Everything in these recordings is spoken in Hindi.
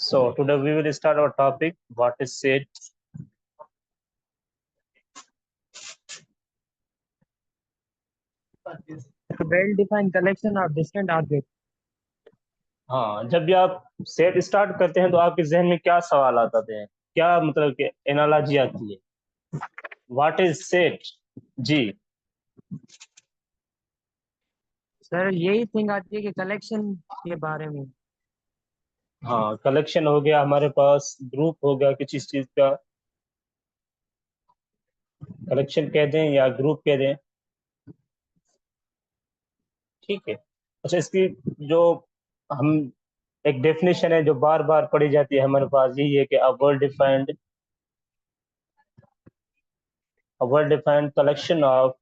So today we will start our topic. What is set? Well-defined collection of distant objects. हाँ, जब भी आप सेट स्टार्ट करते हैं तो आपके जहन में क्या सवाल आते हैं, क्या मतलब कि एनालॉजी आती है? What is set? जी सर यही थिंग आती है कि कलेक्शन के बारे में। हाँ, कलेक्शन हो गया, हमारे पास ग्रुप हो गया किसी चीज का, कलेक्शन कह दें या ग्रुप कह दें, ठीक है। अच्छा, इसकी जो हम एक डेफिनेशन है जो बार बार पढ़ी जाती है हमारे पास, यही है कि a well defined collection of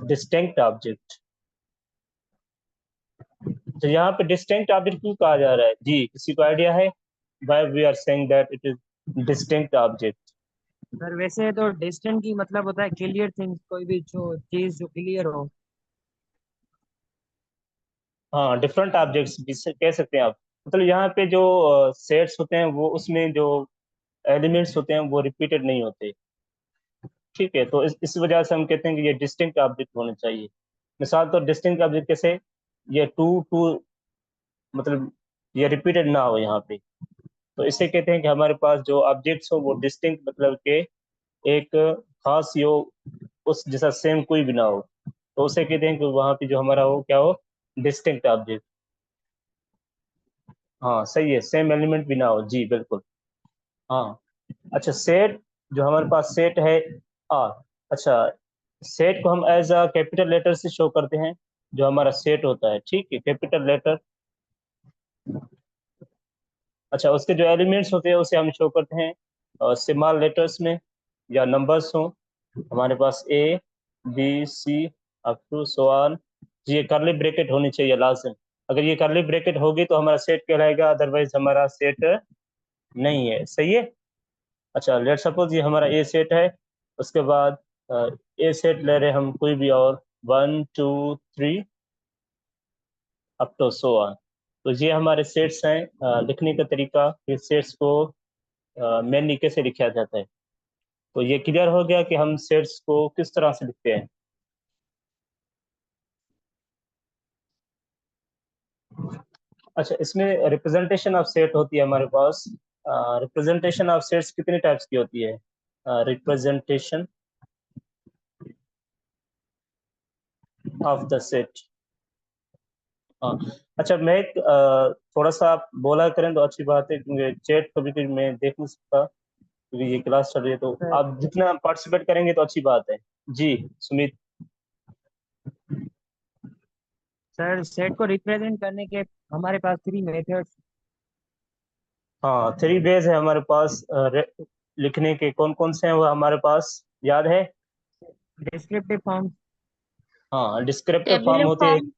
distinct object। तो यहाँ पे डिस्टिंक्ट ऑब्जेक्ट क्यों कहा जा रहा है जी, किसी को आइडिया है? Why we are saying that it is distinct object? Sir वैसे तो डिस्टेंट की मतलब होता है क्लियर थिंग, कोई भी जो चीज जो क्लियर हो। हाँ, डिफरेंट ऑब्जेक्ट्स भी कह सकते हैं आप। मतलब यहाँ पे जो सेट्स होते हैं वो उसमें जो एलिमेंट्स होते हैं वो रिपीटेड नहीं होते, ठीक है। तो इस वजह से हम कहते हैं कि ये डिस्टिंक्ट ऑब्जेक्ट होने चाहिए। मिसाल तो डिस्टिंक्ट ऑब्जेक्ट कैसे, ये टू टू मतलब ये रिपीटेड ना हो यहाँ पे। तो इसे कहते हैं कि हमारे पास जो ऑब्जेक्ट्स हो वो डिस्टिंक्ट मतलब के एक खास यो उस जैसा सेम कोई भी ना हो, तो उसे कहते हैं कि वहां पे जो हमारा हो क्या हो, डिस्टिंक्ट ऑब्जेक्ट। हाँ सही है, सेम एलिमेंट भी ना हो, जी बिल्कुल। हाँ। अच्छा, सेट जो हमारे पास सेट है आ अच्छा, सेट को हम एज अ कैपिटल लेटर से शो करते हैं, जो हमारा सेट होता है, ठीक है, कैपिटल लेटर। अच्छा, उसके जो एलिमेंट्स होते हैं उसे हम शो करते हैं स्मॉल लेटर्स में, या नंबर्स हो हमारे पास A B C up to so on. ये करली ब्रैकेट होनी चाहिए लाजम। अगर ये करली ब्रैकेट होगी तो हमारा सेट कहलाएगा, अदरवाइज हमारा सेट नहीं है, सही है। अच्छा, लेट सपोज ये हमारा ए सेट है, उसके बाद ए सेट ले रहे हम कोई भी और 1 2 3 अप टू सो ऑन। तो ये हमारे सेट्स हैं। लिखने का तरीका, इस सेट्स को मेनली कैसे लिखा जाता है, तो ये क्लियर हो गया कि हम सेट्स को किस तरह से लिखते हैं। अच्छा, इसमें रिप्रेजेंटेशन ऑफ सेट होती है हमारे पास। रिप्रेजेंटेशन ऑफ सेट्स कितने टाइप्स की होती है? Representation of the set. हाँ। अच्छा, मैं एक थोड़ा सा आप बोला करें तो अच्छी बात है, क्योंकि चैट कभी कभी मैं देख नहीं सकता, क्योंकि ये क्लास चल रही है। तो सर आप जितना पार्टिसिपेट करेंगे तो अच्छी बात है। जी सुमित। सर सेट को रिप्रेजेंट करने के हमारे पास 3 मेथड्स। हाँ, 3 वेज है हमारे पास। लिखने के कौन कौन से हैं वो हमारे पास याद है? डिस्क्रिप्टिव फॉर्म, हाँ, डिस्क्रिप्टिव फॉर्म Tabular होते हैं। form,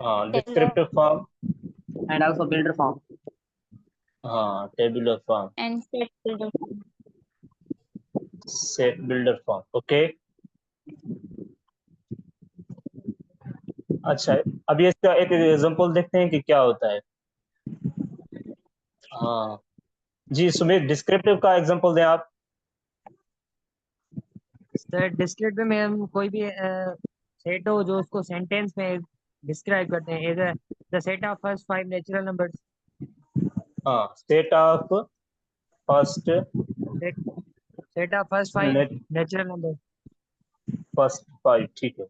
हाँ, tabular descriptive form. and also builder form. हाँ, tabular form, and set builder form. Set builder form, okay. अच्छा, अभी इसका एक एग्जांपल देखते हैं कि क्या होता है। हाँ जी सुमित, डिस्क्रिप्टिव का एग्जांपल दें आप। सर डिस्क्रिप्टिव में हम कोई भी सेट हो जो उसको सेंटेंस में डिस्क्राइब करते हैं, as the set of first 5 natural numbers. हाँ, set of first set of first 5 natural number. First 5, ठीक है,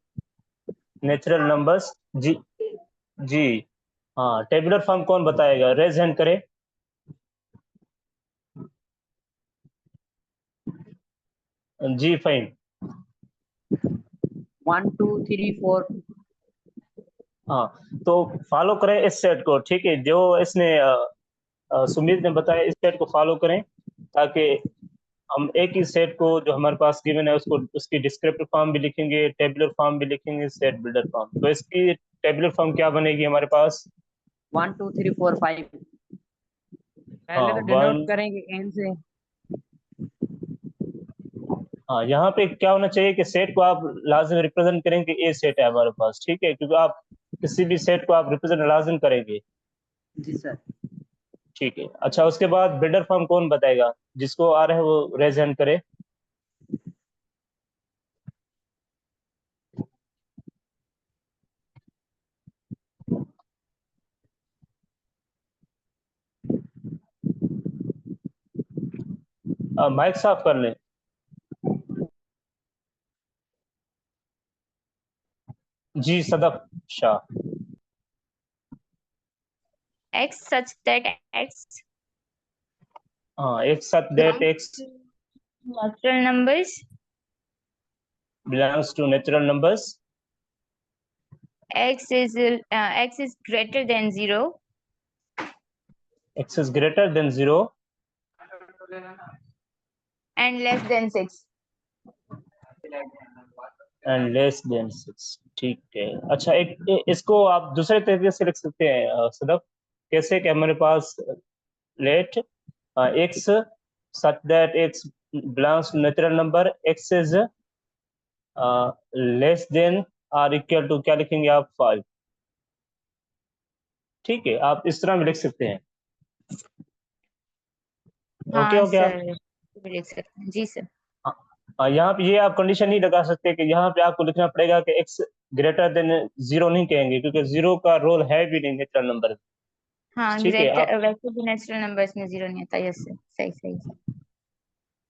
नेचुरल नंबर्स। जी जी। हाँ, टेबुलर फॉर्म कौन बताएगा, रेज हैंड करे। जी फाइन। 1 2 3 4। हाँ, तो फॉलो करें इस सेट को, ठीक है, जो इसने सुमित ने बताया, इस सेट को फॉलो करें, ताकि हम एक ही सेट को जो हमारे पास गिवन है उसको उसकी डिस्क्रिप्टिव फॉर्म भी लिखेंगे, टेबुलर फॉर्म भी लिखेंगे, सेट बिल्डर फॉर्म। तो इसकी टेबुलर फॉर्म क्या बनेगी हमारे पास? 1 2 3 4 5। हाँ पहले तो डिनोट वन। करेंगे एन से। हाँ, यहाँ पे क्या होना चाहिए कि सेट को आप लाजमी रिप्रेजेंट करें कि ए सेट है हमारे पास, ठीक है, क्योंकि आप किसी भी सेट को आप रिप्रेजेंट लाजिम करेंगे। जी सर। ठीक है। अच्छा, उसके बाद बिल्डर फॉर्म कौन बताएगा? जिसको आ रहा है वो रेज हैंड करे। माइक साफ कर लें। जी Sadaf Shah. X such that X हाँ, एक साथ that belongs X to natural numbers. Belongs to natural numbers. X is greater than 0 X is greater than 0 and less than 6. And less than 6। ठीक है। अच्छा, इसको आप दूसरे तरीके से लिख सकते हैं सदफ। कैसे? कि हमारे पास let x such that x belongs to natural number, x is less than or equal to, क्या लिखेंगे आप? 5। ठीक है, आप इस तरह में लिख सकते हैं। ओके हाँ हो गया? सर, लिख सकते हैं जी सर। यहाँ पे ये आप कंडीशन नहीं लगा सकते कि यहाँ पे आपको लिखना पड़ेगा कि एक्स ग्रेटर देन 0 नहीं कहेंगे, क्योंकि 0 का रोल है भी नहीं नेचुरल नंबर। हाँ, ठीक है आप। वैसे भी नेचुरल नंबर्स में 0 नहीं आता। यस सर, सही सही।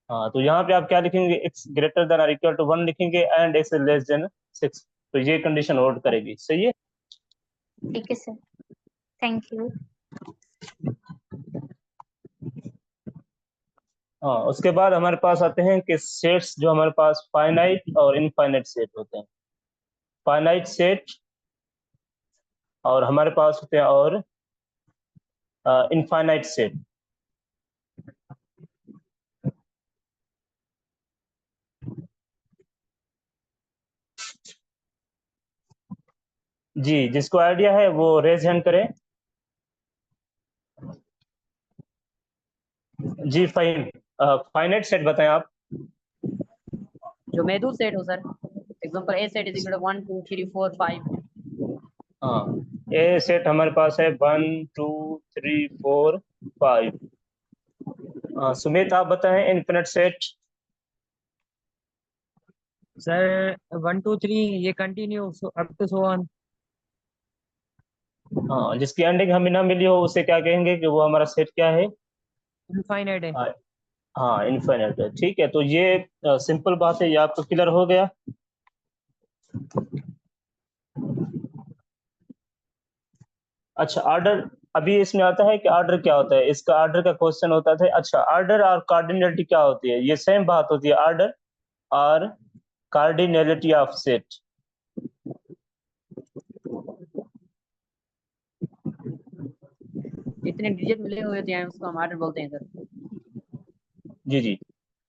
हाँ, तो यहाँ पे आप क्या लिखेंगे? एक्स ग्रेटर देन और इक्वल टू 1 लिखेंगे एंड एक्स लेस देन 6। तो ये कंडीशन होल्ड करेगी। सही है। ठीक है सर, थैंक यू। हाँ, उसके बाद हमारे पास आते हैं कि सेट्स जो हमारे पास फाइनाइट और इनफाइनाइट सेट होते हैं। फाइनाइट सेट और हमारे पास होते हैं और इनफाइनाइट सेट। जी, जिसको आइडिया है वो रेज हैंड करें। जी फाइन। फाइनाइट सेट बताएं आप। जो महदूद सेट हो sir, example a set is equal to 1 2 3 4 5। हाँ, ए सेट हमारे पास है 1 2 3 4 5। सुमित आप बताएं इनफिनिट सेट। सर 1 2 3 ये continue up to so on. हाँ, जिसकी एंडिंग हमें ना मिली हो उसे क्या कहेंगे कि वो हमारा सेट क्या है? इनफाइनाइट है। हाँ, हाँ इनफिनिट है। ठीक है, तो ये सिंपल बात है, ये आपको क्लियर हो गया। अच्छा, ऑर्डर अभी इसमें आता है कि ऑर्डर क्या होता है। इसका ऑर्डर का क्वेश्चन होता था। अच्छा, ऑर्डर और कार्डिनलिटी क्या होती है? ये सेम बात होती है, ऑर्डर और कार्डिनलिटी ऑफ सेट। जितने डिजिट मिले हुए थे उसको हम ऑर्डर बोलते हैं सर। जी जी।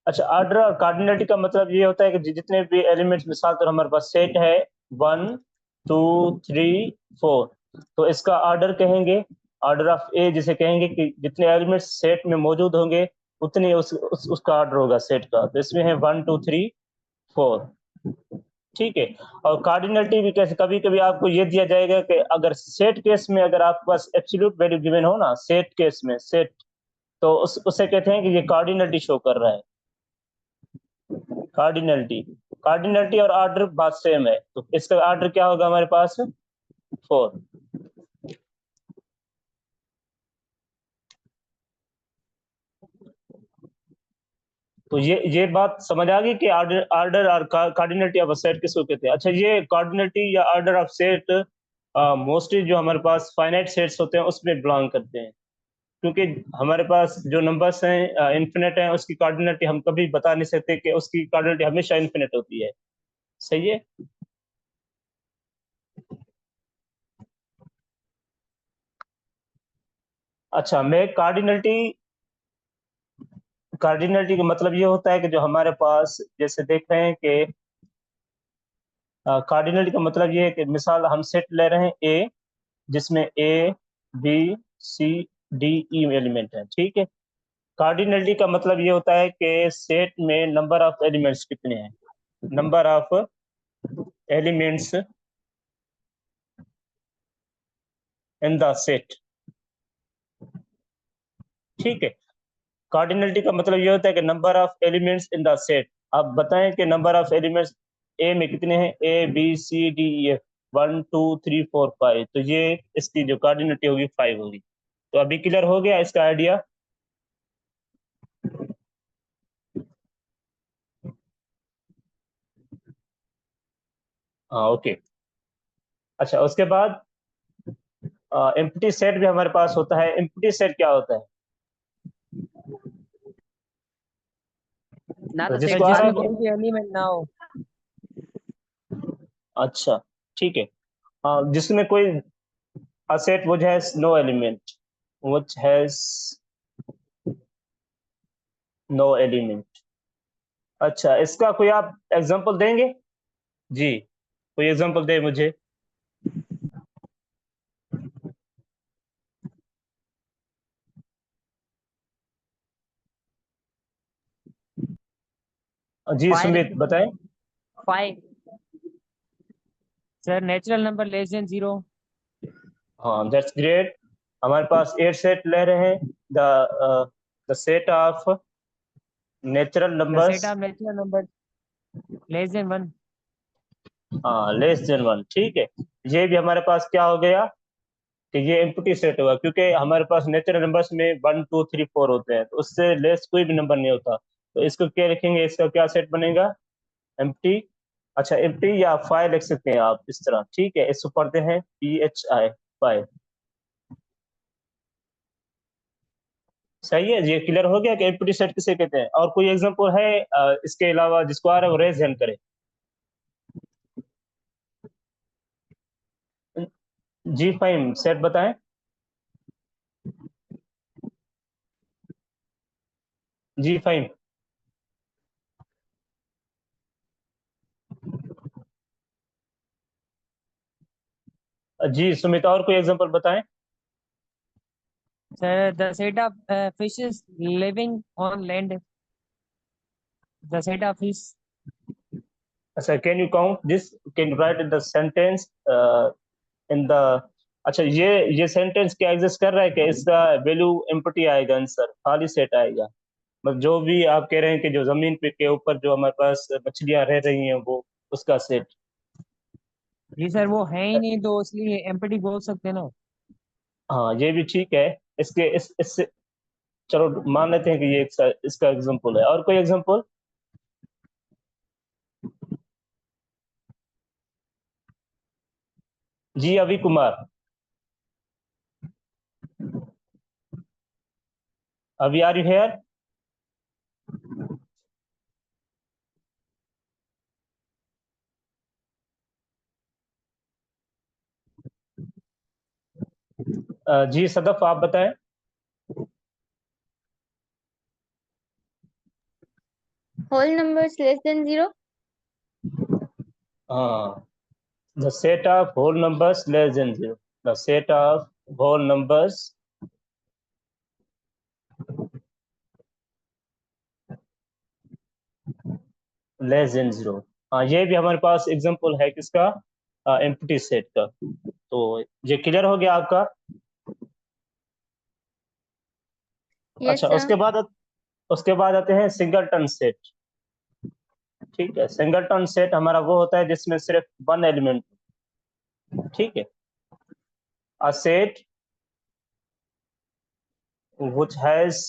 अच्छा, ऑर्डर और कार्डिनलिटी का मतलब ये होता है कि जितने भी एलिमेंट्स, मिसाल तो हमारे पास सेट है 1 2 3 4, तो इसका ऑर्डर कहेंगे ऑर्डर ऑफ ए, जिसे कहेंगे कि जितने एलिमेंट्स सेट में मौजूद होंगे उतने उसका ऑर्डर होगा सेट का। तो इसमें है 1 2 3 4। ठीक है। और कार्डिनलिटी भी कैसे? कभी कभी आपको ये दिया जाएगा कि अगर सेट केस में अगर आपके पास एब्सोल्यूट वैल्यू गिवन हो ना, सेट केस में सेट, तो उसे कहते हैं कि ये कार्डिनलिटी शो कर रहा है। कार्डिनलिटी, कार्डिनलिटी और ऑर्डर बात सेम है। तो इसका ऑर्डर क्या होगा हमारे पास? 4। तो ये बात समझ आ गई कि ऑर्डर ऑर्डर और कार्डिनलिटी ऑफ सेट किसको कहते हैं। अच्छा, ये कार्डिनलिटी या ऑर्डर ऑफ सेट मोस्टली जो हमारे पास फाइनाइट सेट्स होते हैं उसमें बिलोंग करते हैं, क्योंकि हमारे पास जो नंबर्स हैं इन्फिनिट हैं, उसकी कार्डिनलिटी हम कभी बता नहीं सकते कि उसकी कार्डिनलिटी हमेशा इन्फिनिट होती है। सही है। अच्छा, मैं कार्डिनलिटी, कार्डिनलिटी का मतलब ये होता है कि जो हमारे पास जैसे देख रहे हैं कि कार्डिनलिटी का मतलब ये है कि मिसाल हम सेट ले रहे हैं ए, जिसमें A B C D E element है। ठीक है। कार्डिनलिटी का मतलब ये होता है कि सेट में नंबर ऑफ एलिमेंट्स कितने हैं, number of elements in the set. ठीक है, कार्डिनलिटी का मतलब ये होता है कि number of elements in the set. आप बताएं कि नंबर ऑफ एलिमेंट्स ए में कितने हैं, A B C D E F, 1 2 3 4 5, तो ये इसकी जो कार्डिनलिटी होगी 5 होगी। तो अभी क्लियर हो गया इसका आइडिया। हाँ ओके। अच्छा, उसके बाद एम्प्टी सेट भी हमारे पास होता है। एम्प्टी सेट क्या होता है? ना तो तो जिसको सेट आ रहा जिसमें है कोई भी एलिमेंट ना हो। अच्छा ठीक है, जिसमें कोई a set which has no element, which has no element। अच्छा, इसका कोई आप एग्जांपल देंगे? जी, कोई एग्जांपल दे मुझे। जी सुमित बताएं। 5। Sir natural number less than 0। हाँ दैट्स ग्रेट। हमारे पास 8 सेट ले रहे हैं। The set of natural the numbers, set of natural number less than 1। हाँ लेस देन 1। ठीक है, ये भी हमारे पास क्या हो गया कि ये एम्प्टी सेट होगा, क्योंकि हमारे पास नेचुरल नंबर्स में 1 2 3 4 होते हैं, तो उससे लेस कोई भी नंबर नहीं होता। तो इसको क्या लिखेंगे, इसका क्या सेट बनेगा? एम्प्टी। अच्छा, एम्प्टी या फाइल लिख सकते हैं आप इस तरह। ठीक है, इसको पढ़ते हैं PHI, फाइल। सही है, ये क्लियर हो गया कि एम्प्टी सेट किसे कहते हैं। और कोई एग्जांपल है इसके अलावा जिसको आ रहा है वो रेज हैंड करे। जी फाइन सेट बताएं। जी फाइन। जी सुमित, और कोई एग्जांपल बताएं। Sir the set of fishes living on land. The set of fish. अच्छा, can you count this, can you write in the sentence in the. अच्छा, ये सेंटेंस क्या एग्जिस्ट कर रहा है कि इसका वैल्यू एम्प्टी आएगा, आंसर खाली सेट आएगा? मतलब जो भी आप कह रहे हैं कि जो जमीन पे के ऊपर जो हमारे पास मछलियां रह रही हैं वो उसका सेट। जी सर वो है ही नहीं तो इसलिए एम्प्टी बोल सकते हैं ना। हाँ ये भी ठीक है। इसके इससे चलो मान लेते हैं कि ये इसका एग्जांपल है। और कोई एग्जांपल? जी अभी कुमार, अभी आर यू हेयर? जी सदफ आप बताएं। Whole numbers less than 0. हाँ, the set of whole numbers less than 0। The set of whole numbers less than 0। हाँ, ये भी हमारे पास एग्जांपल है किसका, एम्प्टी सेट का। तो ये क्लियर हो गया आपका। Yes, अच्छा, sir. उसके बाद आते हैं सिंगलटन सेट। ठीक है, सिंगलटन सेट हमारा वो होता है जिसमें सिर्फ वन एलिमेंट। ठीक है, a set which has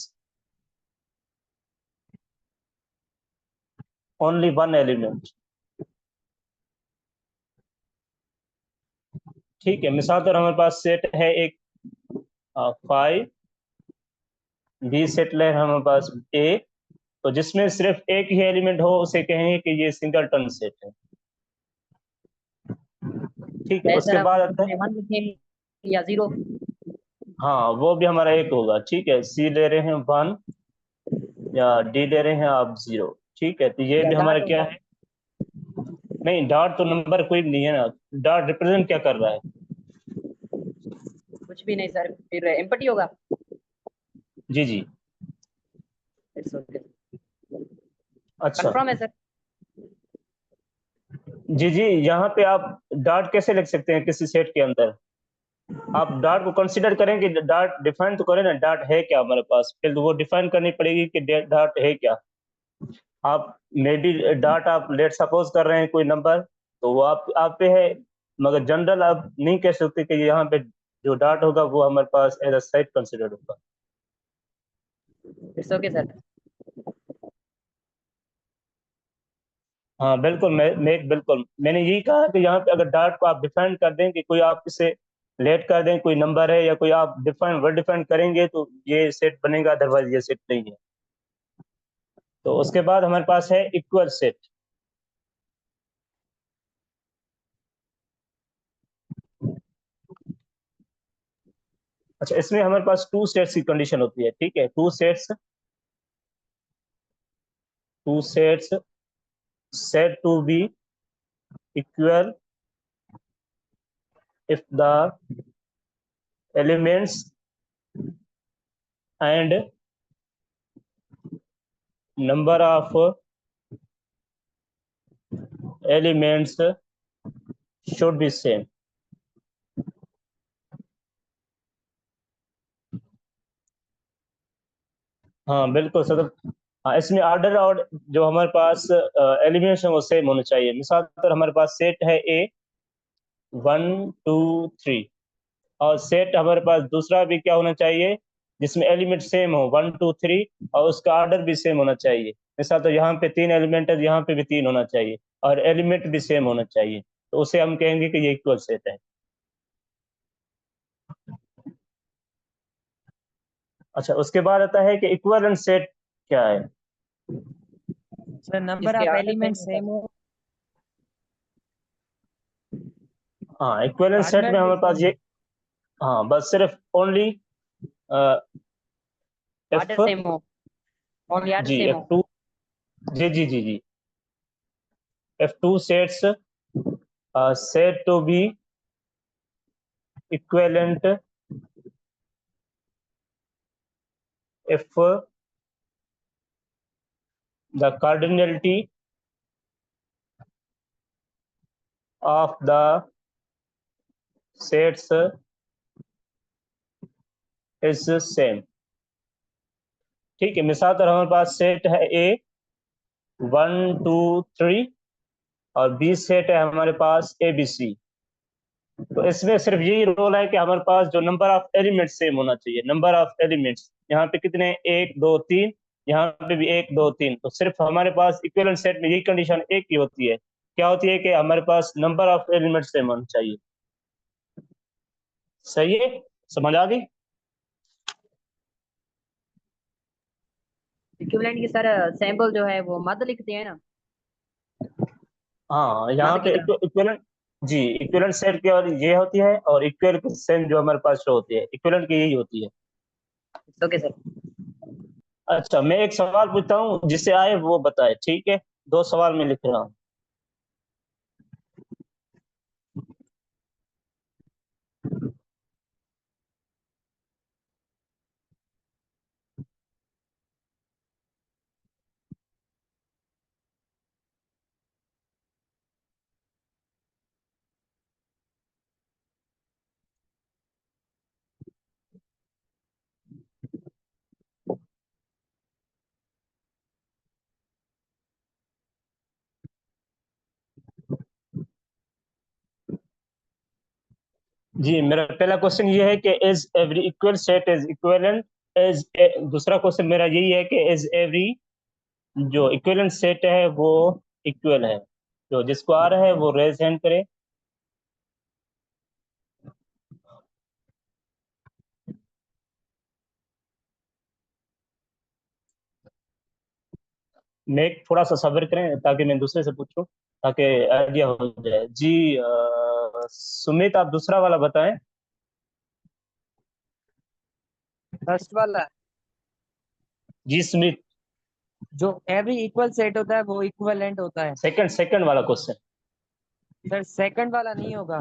only one element। ठीक है, मिसाल तौर हमारे पास सेट है एक 5, बी सेट ले हमारे पास ए, तो जिसमें सिर्फ एक ही एलिमेंट हो उसे कहेंगे कि ये सिंगलटन सेट है। ठीक है, उसके सर बाद आप आता है, 1 लिखें या 0? हाँ वो भी हमारा एक होगा। ठीक है, सी ले रहे हैं 1 या डी ले रहे हैं आप 0। ठीक है, तो ये या भी हमारा डॉट क्या होगा? है? नहीं, डॉट तो नंबर कोई भी नहीं है ना। डॉट रिप्रेजेंट क्या कर रहा है? कुछ भी नहीं सर, फिर एम्प्टी होगा। जी जी। It's okay. अच्छा कंफर्म है सर। जी जी, यहाँ पे आप डॉट कैसे लिख सकते हैं किसी सेट के अंदर? आप डार्ट को कंसीडर करें कि डार्ट डिफाइन तो करें ना, डार्ट है क्या हमारे पास, फिर वो डिफाइन करनी पड़ेगी कि डार्ट है क्या। आप मे बी डार्ट आप लेट सपोज कर रहे हैं कोई नंबर, तो वो आप पे है, मगर जनरल आप नहीं कह सकते कि यहाँ पे जो डार्ट होगा वो हमारे पास एज अ सेट कंसिडर होगा। It's okay sir. हाँ बिल्कुल, बिल्कुल मैंने यही कहा कि यहाँ पे अगर डार्ट को आप डिफाइन कर दें कि कोई आप इसे लेट कर दें, कोई नंबर है या कोई आप डिफाइन वर्ड डिफाइन करेंगे तो ये सेट बनेगा, अदरवाइज ये सेट नहीं है। तो उसके बाद हमारे पास है इक्वल सेट। अच्छा, इसमें हमारे पास टू सेट्स की कंडीशन होती है, ठीक है, two sets said to be equal if the elements and number of elements should be same। हाँ बिल्कुल सर। हाँ, इसमें ऑर्डर और जो हमारे पास एलिमेंट्स हैं वो सेम होने चाहिए। मिसाल पर हमारे पास सेट है ए 1 2 3, और सेट हमारे पास दूसरा भी क्या होना चाहिए जिसमें एलिमेंट सेम हो 1 2 3, और उसका ऑर्डर भी सेम होना चाहिए। मिसाल तो यहाँ पे 3 एलिमेंट है, यहाँ पे भी 3 होना चाहिए, और एलिमेंट भी सेम होना चाहिए, तो उसे हम कहेंगे कि ये इक्वल सेट है। अच्छा, उसके बाद आता है कि इक्विवेलेंट सेट क्या है। सर नंबर इसके ऑफ आगे एलिमेंट सेम सेम हो, हाँ, इक्विवेलेंट सेट आर्डर में भी हमारे पास सेम, ये, हाँ बस सिर्फ ओनली आर्डर एफ, सेम हो, ओनली आर्डर जी सेम हो। F2, जी F2 sets said to be equivalent if the cardinality of the sets is same। ठीक है, मिसाल तर हमारे पास सेट है ए 1 2 3, और बी सेट है हमारे पास ए बी सी। तो इसमें सिर्फ यही रोल है कि हमारे पास जो नंबर ऑफ एलिमेंट्स सेम होना चाहिए। नंबर ऑफ एलिमेंट्स यहाँ पे कितने, 1 2 3, यहाँ पे भी 1 2 3। तो सिर्फ हमारे पास इक्विवेलेंट सेट में यही कंडीशन एक ही होती है, क्या होती है कि हमारे पास नंबर ऑफ एलिमेंट्स सेम होना चाहिए। सही है, समझ आ गई। इक्विवेलेंट की सर सैंपल जो है वो मद लिखते हैं ना, हाँ, यहाँ मद की पे तरह। इक्विवेलेंट, जी इक्विवेलेंट सेट की और ये होती है, और इक्वल सेम जो हमारे पास शो होती है इक्विवेलेंट की यही होती है। Okay sir. अच्छा, मैं एक सवाल पूछता हूँ, जिससे आए वो बताए, ठीक है। 2 सवाल मैं लिख रहा हूँ। जी, मेरा पहला क्वेश्चन ये है कि is every equal set is equivalent, is, दूसरा क्वेश्चन मेरा यही है कि इज एवरी जो इक्विवेलेंट सेट है वो इक्वल है। तो जिसको आ रहा है वो रेज हैंड करे। मैं थोड़ा सा सब्र करें ताकि मैं दूसरे से पूछूं, ताकि आइडिया हो जाए। जी सुमित, आप दूसरा वाला बताएं। फर्स्ट वाला जी सुमित, जो एवरी इक्वल सेट होता है वो इक्विवेलेंट होता है। सेकंड वाला क्वेश्चन। सर सेकंड वाला नहीं होगा,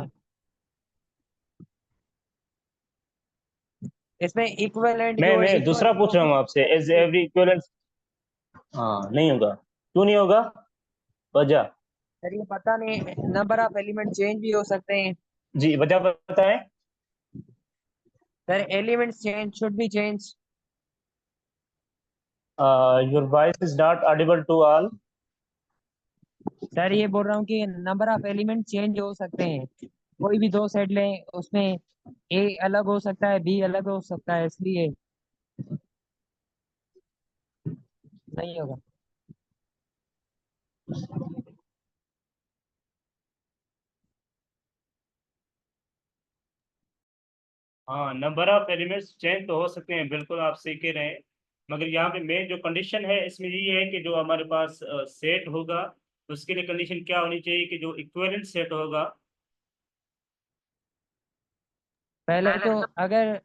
इसमें इक्विवेलेंट जो मैं इक्वल दूसरा पूछ रहा हूँ आपसे, इज एवरी इक्विवेलेंट। हाँ, नहीं होगा, क्यों नहीं होगा, वजह। सर ये पता नहीं, नंबर ऑफ एलिमेंट चेंज भी हो सकते हैं। जी, वजह बताएं। Sir, elements change should be changed. Your voice is not audible to all. Sir ये बोल रहा हूँ कि नंबर ऑफ एलिमेंट चेंज हो सकते हैं, कोई भी दो सेट लें उसमें ए अलग हो सकता है, बी अलग हो सकता है, इसलिए नहीं होगा। हाँ, नंबर ऑफ एलिमेंट्स चेंज तो हो सकते हैं, बिल्कुल आप सही कह रहे हैं, मगर यहाँ पे मेन जो कंडीशन है इसमें ये है कि जो हमारे पास सेट होगा तो उसके लिए कंडीशन क्या होनी चाहिए कि जो इक्विवेलेंट सेट होगा। पहले तो अगर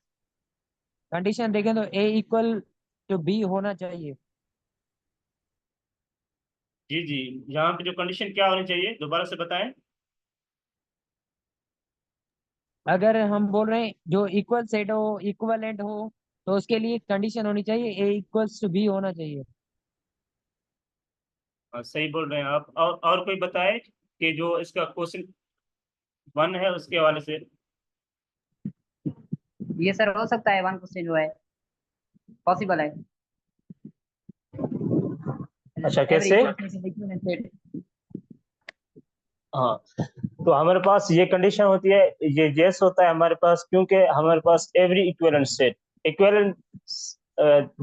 कंडीशन देखें तो ए इक्वल टू बी होना चाहिए। जी जी, यहाँ पे जो कंडीशन क्या होनी चाहिए दोबारा से बताएं। अगर हम बोल रहे हैं जो इक्वल सेट हो, इक्वलेंट हो, तो उसके लिए कंडीशन होनी चाहिए ए इक्वल्स टू बी होना चाहिए। सही बोल रहे हैं आप। और कोई बताए कि जो इसका क्वेश्चन 1 है उसके हवाले से। ये सर हो सकता है 1% जो है पॉसिबल है। अच्छा, Every कैसे? equal space is equivalent set. हाँ, तो हमारे पास ये कंडीशन होती है, ये यस होता है हमारे पास, क्योंकि हमारे पास एवरी इक्विवेलेंट सेट, इक्विवेलेंट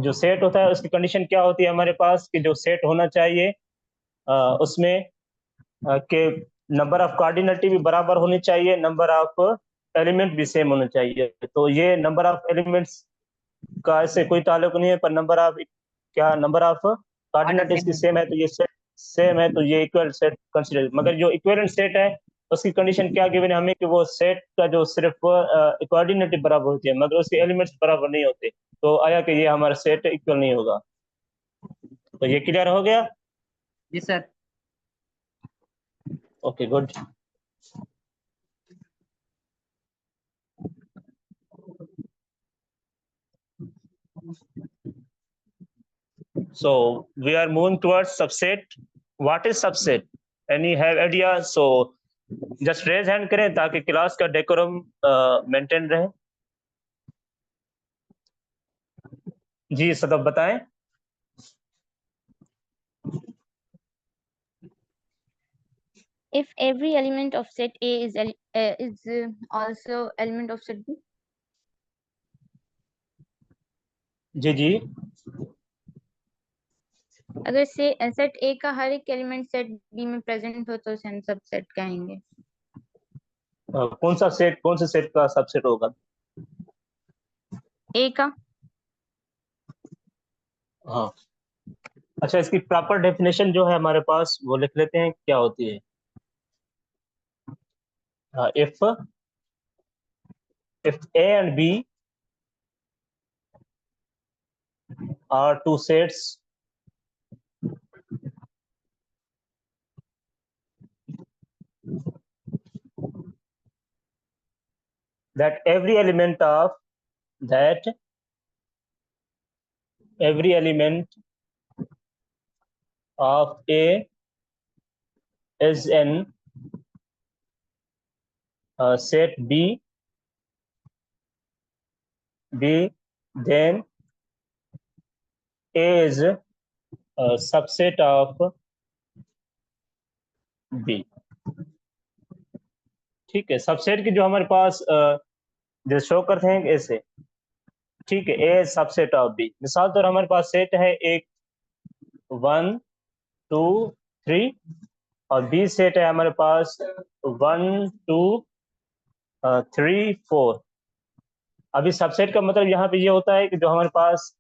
जो सेट होता है उसकी कंडीशन क्या होती है हमारे पास कि जो सेट होना चाहिए उसमें के नंबर ऑफ कार्डिनलिटी भी बराबर होनी चाहिए, नंबर ऑफ एलिमेंट भी सेम होना चाहिए। तो ये नंबर ऑफ एलिमेंट्स का इससे कोई ताल्लुक नहीं है, पर नंबर ऑफ क्या नंबर ऑफ कार्डिनलिटी इसकी सेम है तो ये सेट सेम है, तो ये इक्वल सेट कंसीडर। मगर जो इक्विवेलेंट सेट है उसकी कंडीशन क्या गिवन है हमें कि वो सेट का जो सिर्फ कोऑर्डिनेट बराबर होती है मगर उसके एलिमेंट्स बराबर नहीं होते, तो आया कि ये हमारा सेट इक्वल नहीं होगा। तो ये क्लियर हो गया? जी sir. Okay, good. So we are moving towards subset. What is subset? Any have idea? So just raise hand करें ताकि क्लास का डेकोरम मेंटेन रहे। जी सदब बताएं। If every element of set A is also element of set B. जी जी, अगर से सेट A का हर एक एलिमेंट सेट B में प्रेजेंट हो तो उसे हम सबसेट कहेंगे। कौन सा सेट कौन से सेट का सबसेट होगा? A का। हाँ, अच्छा, इसकी प्रॉपर डेफिनेशन जो है हमारे पास वो लिख लेते हैं, क्या होती है। if A and B are two sets that every element of A is in set B, then A is a subset of B। ठीक है, सबसेट की जो हमारे पास जो शो करते हैं ऐसे, ठीक है, ए सबसेट ऑफ बी। मिसाल तौर हमारे पास सेट है एक 1 2 3 और बी सेट है हमारे पास 1 2 3 4। अभी सबसेट का मतलब यहाँ पे ये होता है कि जो हमारे पास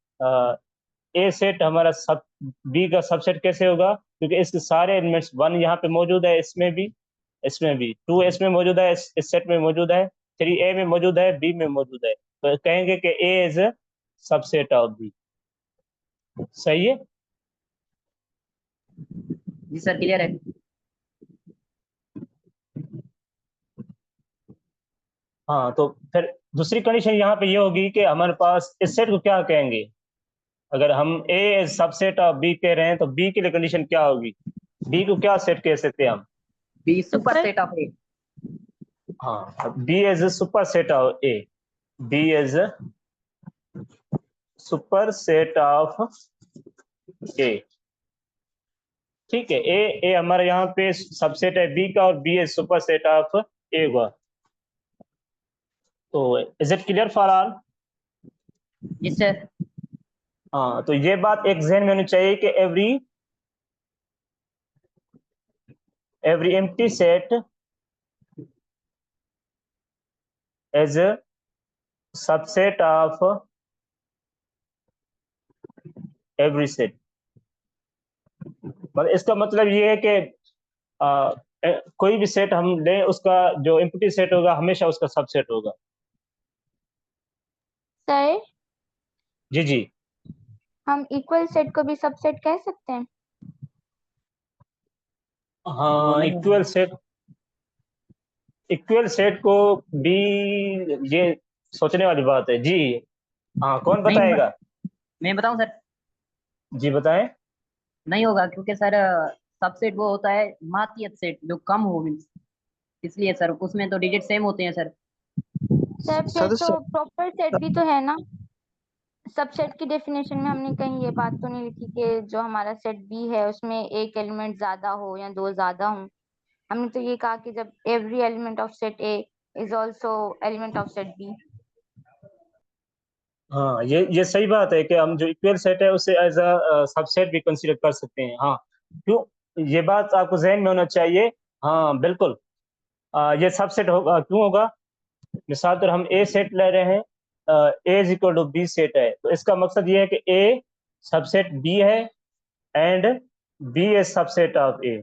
ए सेट हमारा सब बी का सबसेट कैसे होगा, क्योंकि इसके सारे एलिमेंट्स 1 यहाँ पे मौजूद है, इसमें भी 2 इसमें मौजूद है, इस सेट में मौजूद है, 3 ए में मौजूद है, बी में मौजूद है, तो कहेंगे कि ए इज सबसेट ऑफ बी। सही है? जी सर, क्लियर है। हाँ, तो फिर दूसरी कंडीशन यहाँ पे ये होगी कि हमारे पास इस सेट को क्या कहेंगे। अगर हम ए सबसेट ऑफ बी कह रहे हैं तो बी के लिए कंडीशन क्या होगी, बी को क्या सेट कह सकते हैं हम? B super set of A. हाँ, B as A super set of A. B is a superset of A। ठीक है, ए हमारे यहाँ पे सबसेट है बी का और बी इज सुपरसेट ऑफ ए का। तो is it clear for all? Yes, sir. हाँ, तो ये बात एक जहन में होनी चाहिए कि every empty set is a subset of every set। मतलब इसका मतलब ये है कि कोई भी सेट हम लें, उसका जो एम्प्टी सेट होगा हमेशा उसका सबसेट होगा। सर, जी जी, हम इक्वल सेट को भी सबसेट कह सकते हैं? हाँ, इक्वल सेट को भी, ये सोचने वाली बात है जी। हाँ, कौन नहीं, बताएगा? मैं बताऊं सर? जी बताएं। नहीं होगा, क्योंकि सर सबसेट वो होता है मातियत सेट जो कम हो मीन्स, इसलिए सर उसमें तो डिजिट सेम होते हैं सर। सर फिर सर तो प्रॉपर सेट भी तो है ना। सबसेट की डेफिनेशन में हमने कहीं ये बात तो नहीं लिखी कि जो हमारा सेट बी है उसमें एक एलिमेंट ज्यादा हो या दो ज्यादा हो। हमने तो ये कहा कि जब every element of set A is also element of set B. हाँ, ये सही बात है कि हम जो इक्वल सेट है उसे एज अ सबसेट भी कंसीडर कर सकते हैं। हाँ, क्यों, ये बात आपको जहन में होना चाहिए। हाँ बिल्कुल, ये सबसेट होगा, क्यों होगा? मिसाल पर हम ए सेट ले रहे हैं, A is equal to B set है, तो इसका मकसद ये है कि ए सबसेट बी है and B is subset of A.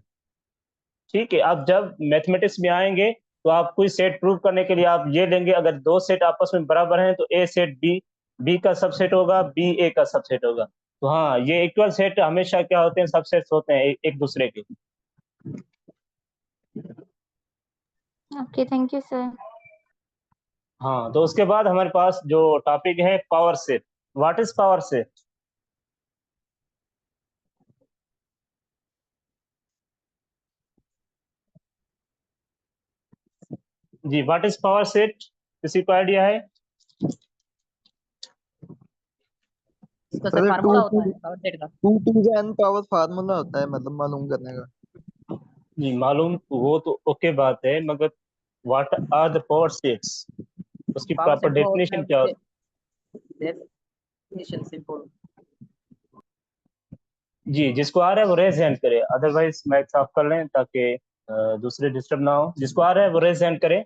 ठीक है, आप जब मैथमेटिक्स में आएंगे तो आप कोई सेट प्रूव करने के लिए आप ये लेंगे, अगर दो सेट आपस में बराबर हैं तो ए सेट बी का सबसेट होगा, बी ए का सबसेट होगा। तो हाँ, ये इक्वल सेट हमेशा क्या होते हैं, सबसेट्स होते हैं एक दूसरे के। Okay, thank you sir. हाँ, तो उसके बाद हमारे पास जो टॉपिक है power set. What is power set? जी, व्हाट इज पावर सेट, किसी को आइडिया है? इसका सर सर ये फार्मूला होता है पावर सेट का। 2n पावर फार्मूला होता है, मतलब मालूम करने का। जी मालूम, वो तो ओके बात है, मगर what are the power sets, उसकी पावर प्रॉपर सेट वो होता डेफिनेशन क्या है होती डेफिनेशन सिंपल। है? जी, जिसको आ रहा है वो रेज हैंड करे, अदरवाइज माइक साफ कर लें ताकि दूसरे डिस्टर्ब ना हो। जिसको आ रहा है वो रेज हैंड करे।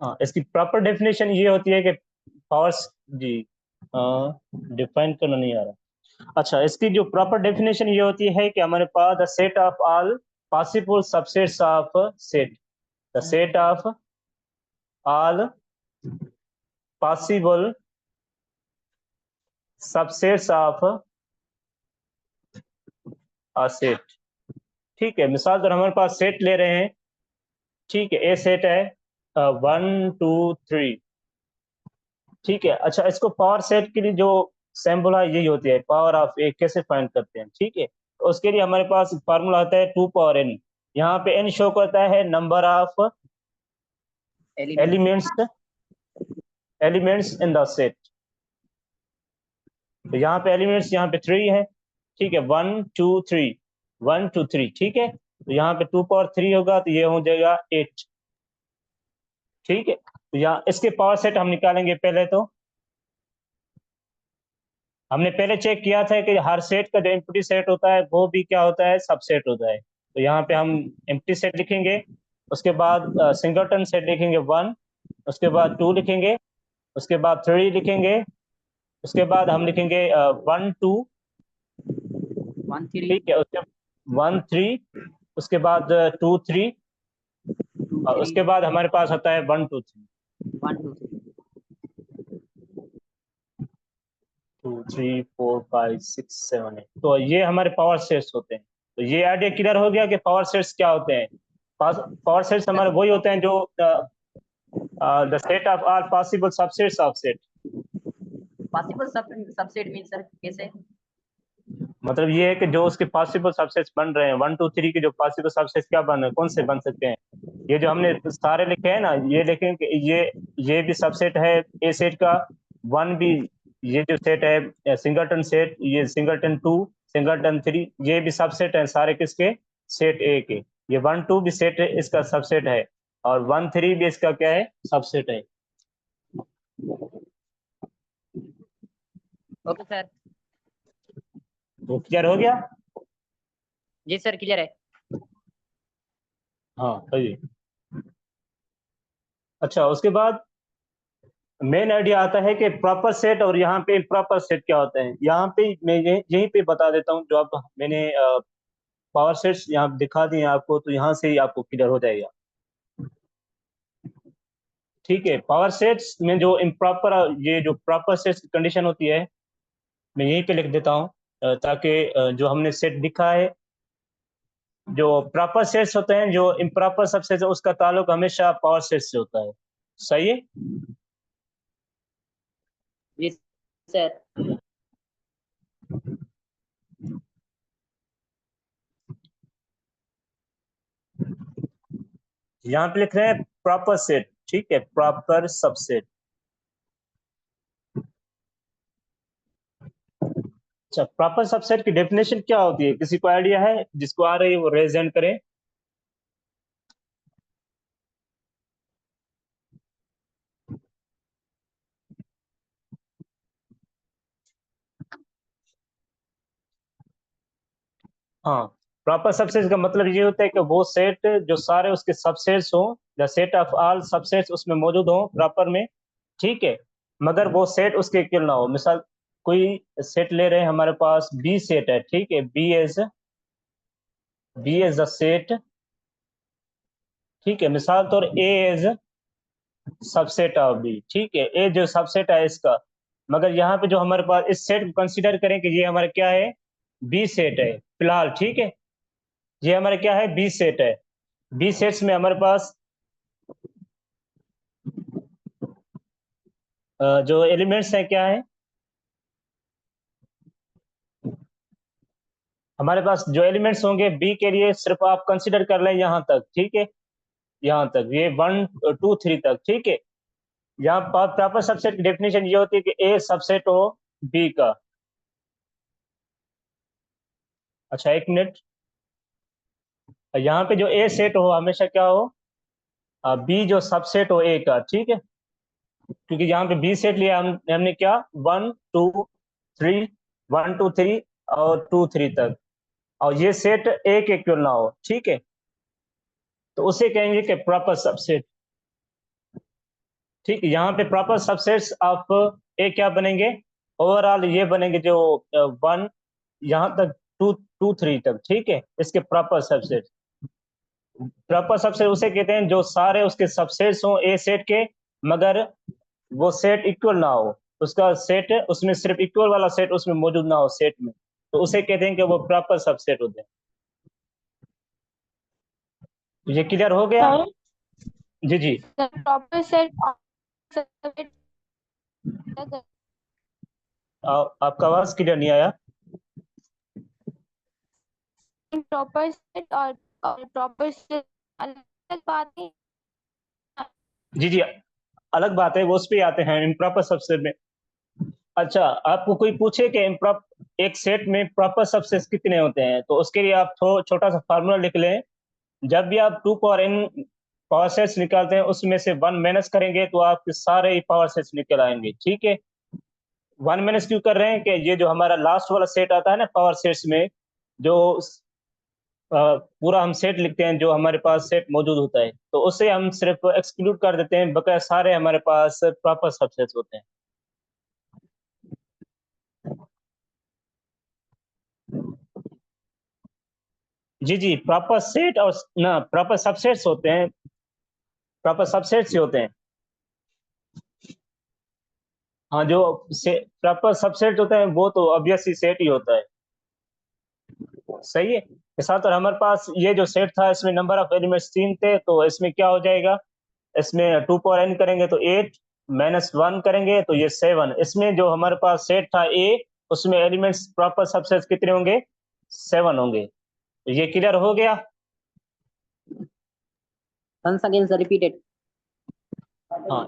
हाँ, इसकी प्रॉपर डेफिनेशन ये होती है कि पावर्स, जी डिफाइन करना नहीं आ रहा। अच्छा, इसकी जो प्रॉपर डेफिनेशन ये होती है कि हमारे पास the set of all possible subsets of set, the set of all possible subsets of a set. ठीक है, मिसाल पर हमारे पास सेट ले रहे हैं। ठीक है, ए सेट है 1 2 3। ठीक है, अच्छा, इसको पावर सेट के लिए जो सिंबल है यही होती है, पावर ऑफ ए कैसे फाइंड करते हैं। ठीक है, तो उसके लिए हमारे पास फार्मूला आता है 2 पावर n। यहाँ पे n शो करता है number of elements in the set. तो यहाँ पे एलिमेंट्स यहाँ पे 3 है। ठीक है, 1 2 3, 1 2 3। ठीक है, तो यहाँ पे 2 पावर 3 होगा तो ये हो जाएगा 8। ठीक है, तो यहाँ इसके पावर सेट हम निकालेंगे। पहले तो हमने पहले चेक किया था कि हर सेट का जो एम्प्टी सेट होता है वो भी क्या होता है, सबसेट होता है। तो यहाँ पे हम एम्प्टी सेट लिखेंगे, उसके बाद सिंगलटन सेट लिखेंगे 1, उसके बाद 2 लिखेंगे, उसके बाद 3 लिखेंगे, उसके बाद हम लिखेंगे 1 2। 1 3 ठीक है, उसके 1 3, उसके बाद 2 3, 2 और 3 उसके बाद हमारे पास आता है 1 2 3। 1 2 3। 2 3 4 5 6 7 8। तो ये हमारे पावर सेट्स होते हैं। तो ये आइडिया क्लियर हो गया कि पावर सेट्स क्या होते हैं। पावर सेट्स हमारे वही होते हैं जो the set of all possible subsets of set. Possible subset means sir कैसे? मतलब ये है कि जो उसके पॉसिबल सबसेट्स बन रहे हैं 1 2 3 के जो पॉसिबल सबसेट्स क्या बन रहे हैं, कौन से बन सकते हैं, ये जो हमने सारे लिखे हैं ना, ये लिखें कि ये भी सबसेट है ए सेट का, 1 भी, ये जो सेट है सिंगलटन सेट, ये सिंगलटन 2 सिंगलटन 3, ये भी सबसेट है सारे किसके, सेट ए के। ये 1 2 भी सेट है, इसका सबसेट है, और 1 3 भी इसका क्या है, सबसेट है। Okay sir. वो क्लियर हो गया? जी सर क्लियर है। हाँ सही। अच्छा, उसके बाद मेन आइडिया आता है कि प्रॉपर सेट और यहाँ पे इम्प्रॉपर सेट क्या होते हैं। यहाँ पे मैं यहीं पे बता देता हूँ, जो आप मैंने पावर सेट्स यहाँ दिखा दिए आपको, तो यहाँ से ही आपको क्लियर हो जाएगा। ठीक है, पावर सेट्स में जो इम्प्रॉपर, ये जो प्रॉपर सेट्स की कंडीशन होती है, मैं यहीं पे लिख देता हूँ, ताकि जो हमने सेट दिखा है, जो प्रॉपर सेट्स होते हैं, जो इम्प्रॉपर सबसेट है, उसका ताल्लुक हमेशा पावर सेट से होता है। सही है? जी सर। यहाँ पे लिख रहे हैं प्रॉपर सेट, ठीक है, प्रॉपर सबसेट। अच्छा, प्रॉपर सबसेट की डेफिनेशन क्या होती है, किसी को आइडिया है? जिसको आ रही है वो रेज हैंड करें। हाँ, प्रॉपर सबसेट का मतलब ये होता है कि वो सेट जो सारे उसके सबसेट्स हों, the set of all subsets उसमें मौजूद हों प्रॉपर में, ठीक है, मगर वो सेट उसके इक्वल ना हो। मिसाल, कोई सेट ले रहे हैं, हमारे पास बी सेट है, ठीक है, बी एज द सेट, ठीक है, मिसाल तौर ए एज सबसेट ऑफ बी, ठीक है, ए जो सबसेट है इसका, मगर यहाँ पे जो हमारे पास इस सेट को कंसीडर करें कि ये हमारा क्या है, बी सेट है फिलहाल, ठीक है, ये हमारा क्या है, बी सेट है। बी सेट्स में हमारे पास जो एलिमेंट्स है क्या है, हमारे पास जो एलिमेंट्स होंगे बी के लिए, सिर्फ आप कंसीडर कर लें यहाँ तक, ठीक है, यहाँ तक, ये 1 2 3 तक, ठीक है। यहाँ प्रॉपर सबसेट की डेफिनेशन ये होती है कि ए सबसेट हो बी का। अच्छा, एक मिनट, यहाँ पे जो ए सेट हो हमेशा क्या हो, बी जो सबसेट हो ए का, ठीक है, क्योंकि यहाँ पे बी सेट लिया हमने क्या, 1 2 3, 1 2 3 और 2 3 तक, और ये सेट ए के इक्वल ना हो, ठीक है, तो उसे कहेंगे कि प्रॉपर सबसेट। ठीक है, यहाँ पे प्रॉपर सबसेट्स ऑफ ए क्या बनेंगे, ओवरऑल ये बनेंगे जो 1 यहाँ तक 2 2 3 तक, ठीक है, इसके प्रॉपर सबसेट। प्रॉपर सबसेट उसे कहते हैं जो सारे उसके सबसेट्स हों ए सेट के, मगर वो सेट इक्वल ना हो, उसका सेट उसमें सिर्फ इक्वल वाला सेट उसमें मौजूद ना हो सेट में, तो उसे कहते हैं कि वो प्रॉपर सबसेट होते हैं। ये क्लियर हो गया? जी जी। प्रॉपर सेट आपका आवाज क्लियर नहीं आया। प्रॉपर सेट और प्रॉपर सेट अलग बात है। जी जी, अलग बात है, वो उस पे आते हैं इम्प्रॉपर सबसेट में। अच्छा, आपको कोई पूछे कि एक सेट में प्रॉपर सबसेट्स कितने होते हैं, तो उसके लिए आप छोटा सा फार्मूला लिख लें। जब भी आप 2 पावर n पावर सेट्स निकालते हैं, उसमें से 1 माइनस करेंगे तो आपके सारे ही पावर सेट्स निकल आएंगे, ठीक है। 1 माइनस क्यों कर रहे हैं कि ये जो हमारा लास्ट वाला सेट आता है ना पावर सेट्स में, जो पूरा हम सेट लिखते हैं, जो हमारे पास सेट मौजूद होता है, तो उससे हम सिर्फ एक्सक्लूड कर देते हैं, बकाया सारे हमारे पास प्रॉपर सबसेट्स होते हैं। जी जी, प्रॉपर सेट और ना प्रॉपर सबसेट्स होते हैं, प्रॉपर सबसेट्स ही होते हैं। हाँ, जो प्रॉपर सबसेट होता है वो तो ऑब्वियसली सेट ही होता है। सही है। मिसाल तो हमारे पास ये जो सेट था, इसमें नंबर ऑफ एलिमेंट्स 3 थे, तो इसमें क्या हो जाएगा, इसमें 2 पावर n करेंगे तो 8, -1 करेंगे तो ये 7। इसमें जो हमारे पास सेट था ए, उसमें एलिमेंट्स प्रॉपर सबसेट कितने होंगे? 7 होंगे। तो ये क्लियर हो गया? once again sir repeat it। हाँ,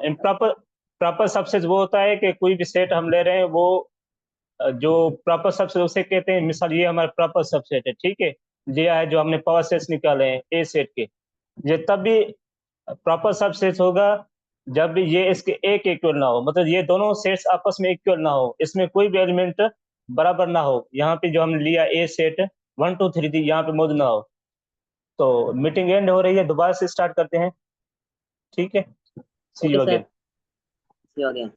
प्रॉपर सबसेट वो होता है कि कोई भी सेट हम ले रहे हैं वो जो प्रॉपर सबसेट उसे कहते हैं। मिसाल ये हमारा प्रॉपर सबसेट है, ठीक है, ये है जो हमने पावर सेट्स निकाले हैं ए सेट के। ये तब भी प्रॉपर सबसेट होगा जब भी ये इसके एक इक्वल ना हो, मतलब ये दोनों सेट्स आपस में इक्वल ना हो, इसमें कोई भी एलिमेंट बराबर ना हो। यहाँ पे जो हमने लिया ए सेट 1 2 3 थी, यहाँ पे मौजूद ना हो। तो मीटिंग एंड हो रही है, दोबारा से स्टार्ट करते हैं, ठीक है। See you Okay sir, again. see you again।